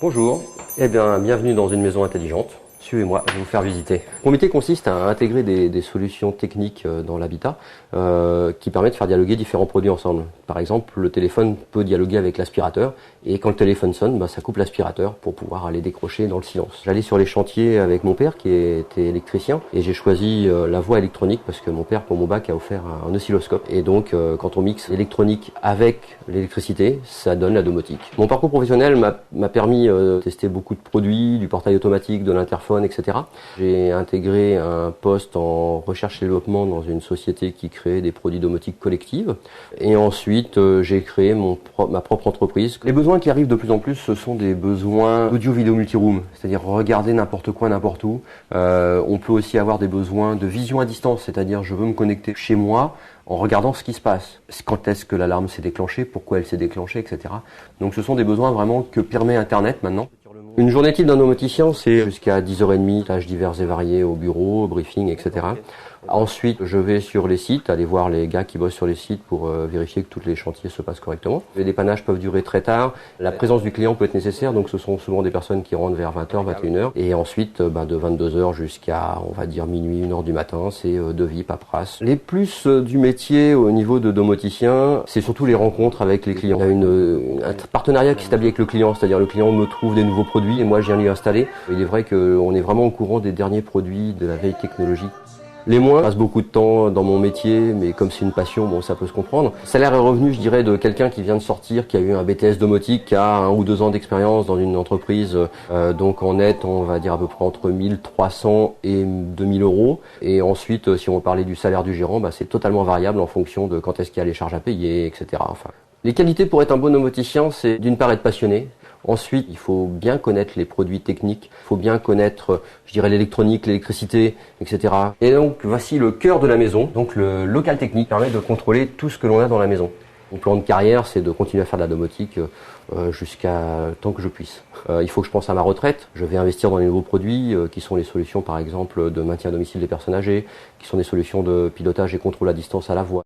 Bonjour, bienvenue dans une maison intelligente. Suivez-moi, je vais vous faire visiter. Mon métier consiste à intégrer des solutions techniques dans l'habitat qui permettent de faire dialoguer différents produits ensemble. Par exemple, le téléphone peut dialoguer avec l'aspirateur et quand le téléphone sonne, ça coupe l'aspirateur pour pouvoir aller décrocher dans le silence. J'allais sur les chantiers avec mon père qui était électricien et j'ai choisi la voie électronique parce que mon père pour mon bac a offert un oscilloscope. Et donc quand on mixe l'électronique avec l'électricité, ça donne la domotique. Mon parcours professionnel m'a permis de tester beaucoup de produits, du portail automatique, de l'interphone, etc. J'ai intégré un poste en recherche et développement dans une société qui crée des produits domotiques collective. Et ensuite, j'ai créé ma propre entreprise. Les besoins qui arrivent de plus en plus, ce sont des besoins audio-vidéo multiroom, c'est-à-dire regarder n'importe quoi, n'importe où. On peut aussi avoir des besoins de vision à distance, c'est-à-dire je veux me connecter chez moi en regardant ce qui se passe. Quand est-ce que l'alarme s'est déclenchée, pourquoi elle s'est déclenchée, etc. Donc ce sont des besoins vraiment que permet Internet maintenant. Une journée type d'un domoticien, c'est jusqu'à 10h30, tâches diverses et variées au bureau, au briefing, etc. Ensuite, je vais sur les sites, aller voir les gars qui bossent sur les sites pour vérifier que tous les chantiers se passent correctement. Les dépannages peuvent durer très tard. La présence du client peut être nécessaire, donc ce sont souvent des personnes qui rentrent vers 20h, 21h. Et ensuite, de 22h jusqu'à, on va dire, minuit, 1h du matin, c'est devis, paperasse. Les plus du métier au niveau de domoticien, c'est surtout les rencontres avec les clients. Il y a un partenariat qui s'établit avec le client, c'est-à-dire le client me trouve des nouveaux produits et moi je viens lui installer. Il est vrai qu'on est vraiment au courant des derniers produits, de la veille technologique. Les moins passent beaucoup de temps dans mon métier, mais comme c'est une passion, ça peut se comprendre. Salaire et revenu, je dirais, de quelqu'un qui vient de sortir, qui a eu un BTS domotique, qui a 1 ou 2 ans d'expérience dans une entreprise, donc en net, on va dire à peu près entre 1300 et 2000 euros. Et ensuite, si on parlait du salaire du gérant, c'est totalement variable en fonction de quand est-ce qu'il y a les charges à payer, etc. Les qualités pour être un bon domoticien, c'est d'une part être passionné. Ensuite, il faut bien connaître les produits techniques, il faut bien connaître, je dirais, l'électronique, l'électricité, etc. Et donc, voici le cœur de la maison. Donc, le local technique permet de contrôler tout ce que l'on a dans la maison. Mon plan de carrière, c'est de continuer à faire de la domotique jusqu'à tant que je puisse. Il faut que je pense à ma retraite. Je vais investir dans les nouveaux produits qui sont les solutions, par exemple, de maintien à domicile des personnes âgées, qui sont des solutions de pilotage et contrôle à distance à la voix.